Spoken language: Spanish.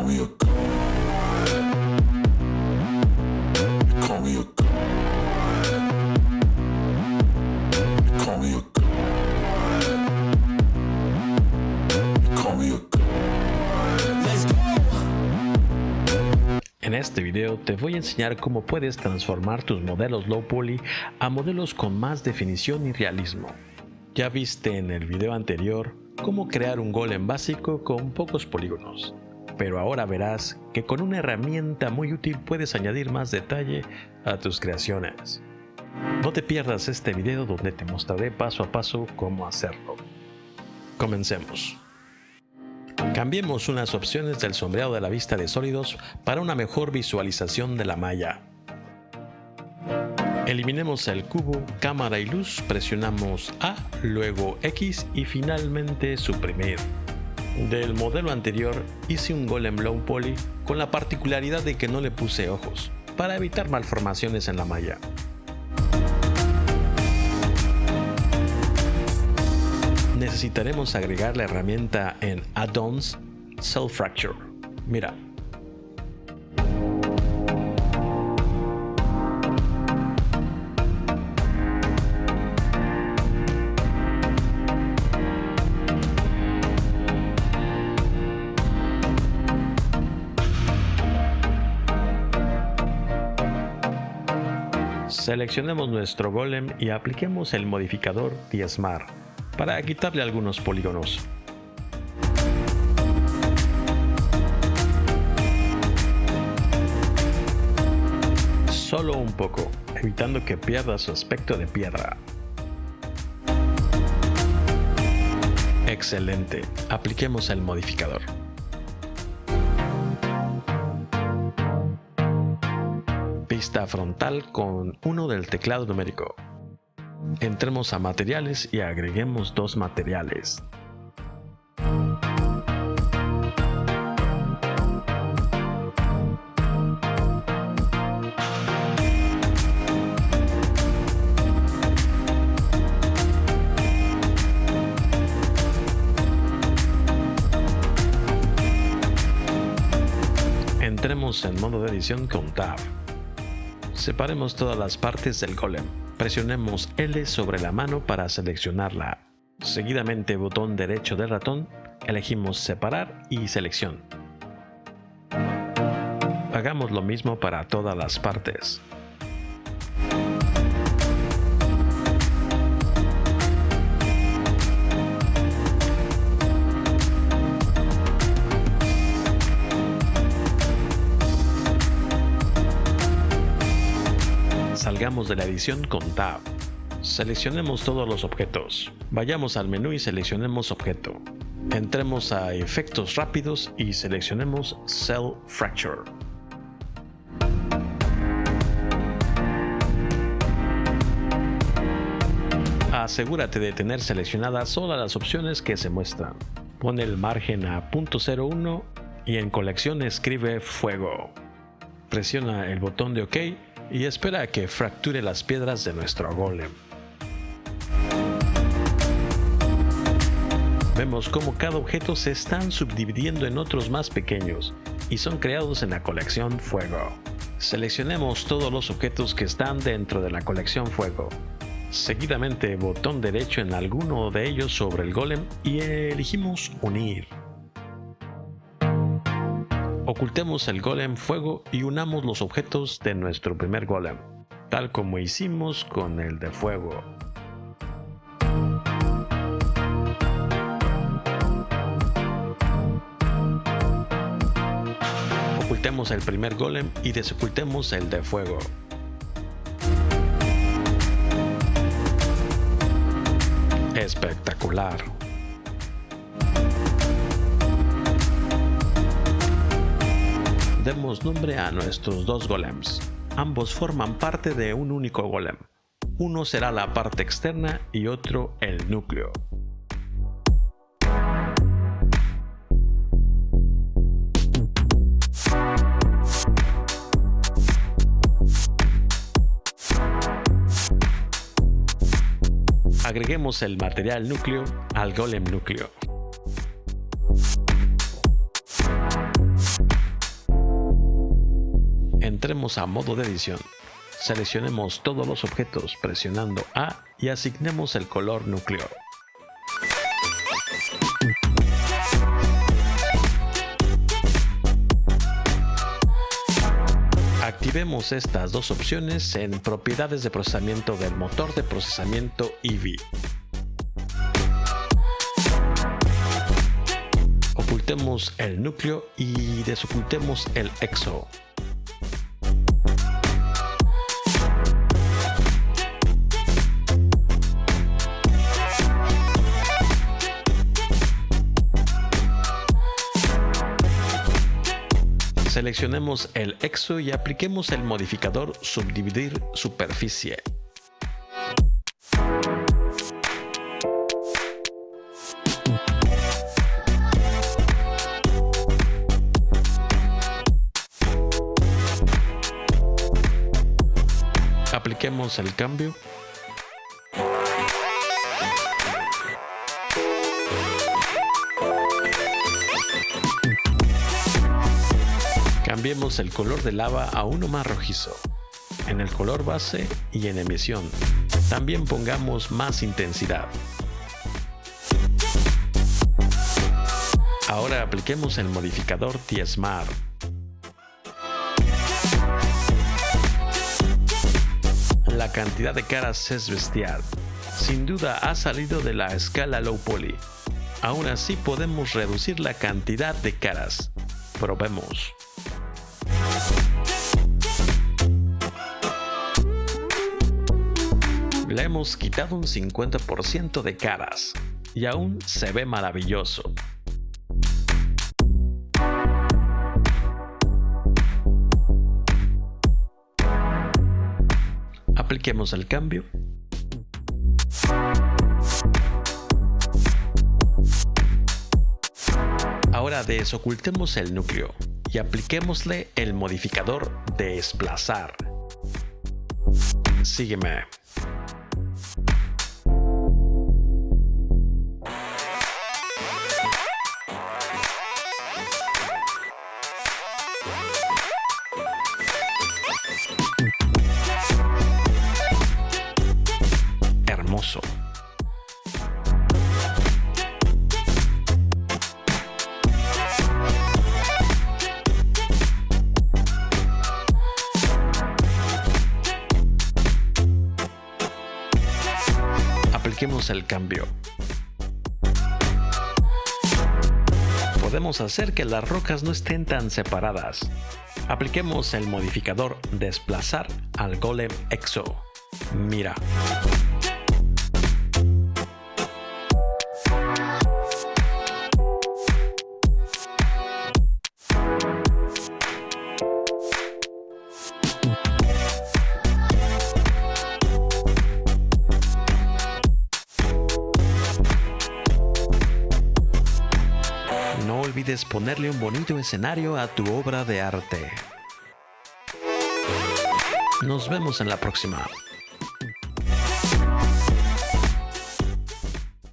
call me a god. You call me a god. You call me a god. You call me a god. Let's go. En este video te voy a enseñar cómo puedes transformar tus modelos low poly a modelos con más definición y realismo. Ya viste en el video anterior cómo crear un golem básico con pocos polígonos, pero ahora verás que con una herramienta muy útil puedes añadir más detalle a tus creaciones. No te pierdas este video donde te mostraré paso a paso cómo hacerlo. Comencemos. Cambiemos unas opciones del sombreado de la vista de sólidos para una mejor visualización de la malla. Eliminemos el cubo, cámara y luz, presionamos A, luego X y finalmente suprimir. Del modelo anterior hice un golem low poly con la particularidad de que no le puse ojos, para evitar malformaciones en la malla. Necesitaremos agregar la herramienta en Add-ons Cell Fracture. Mira. Seleccionemos nuestro golem y apliquemos el modificador diezmar para quitarle algunos polígonos. Solo un poco, evitando que pierda su aspecto de piedra. Excelente, apliquemos el modificador. Vista frontal con 1 del teclado numérico. Entremos a materiales y agreguemos 2 materiales. Entremos en modo de edición con Tab. Separemos todas las partes del golem. Presionemos L sobre la mano para seleccionarla. Seguidamente botón derecho del ratón, elegimos separar y selección. Hagamos lo mismo para todas las partes. Salgamos de la edición con Tab. Seleccionemos todos los objetos. Vayamos al menú y seleccionemos objeto. Entremos a efectos rápidos y seleccionemos Cell Fracture. Asegúrate de tener seleccionadas solo las opciones que se muestran. Pon el margen a .01 y en colección escribe fuego. Presiona el botón de OK y espera a que fracture las piedras de nuestro golem. Vemos cómo cada objeto se están subdividiendo en otros más pequeños y son creados en la colección fuego. Seleccionemos todos los objetos que están dentro de la colección fuego. Seguidamente botón derecho en alguno de ellos sobre el golem y elegimos unir. Ocultemos el golem fuego y unamos los objetos de nuestro primer golem, tal como hicimos con el de fuego. Ocultemos el primer golem y desocultemos el de fuego. Espectacular. Demos nombre a nuestros 2 golems. Ambos forman parte de un único golem. Uno será la parte externa y otro el núcleo. Agreguemos el material núcleo al golem núcleo. Entremos a modo de edición. Seleccionemos todos los objetos presionando A y asignemos el color núcleo. Activemos estas dos opciones en propiedades de procesamiento del motor de procesamiento Eevee. Ocultemos el núcleo y desocultemos el EXO. Seleccionemos el EXO y apliquemos el modificador Subdividir superficie. Apliquemos el cambio. Cambiemos el color de lava a uno más rojizo, en el color base y en emisión. También pongamos más intensidad. Ahora apliquemos el modificador diezmar. La cantidad de caras es bestial. Sin duda ha salido de la escala low poly. Aún así podemos reducir la cantidad de caras. Probemos. Le hemos quitado un 50% de caras y aún se ve maravilloso. Apliquemos el cambio. Ahora desocultemos el núcleo y apliquémosle el modificador desplazar. Sígueme. Hermoso. Apliquemos el cambio. Podemos hacer que las rocas no estén tan separadas. Apliquemos el modificador desplazar al golem EXO. Mira. No olvides ponerle un bonito escenario a tu obra de arte. Nos vemos en la próxima.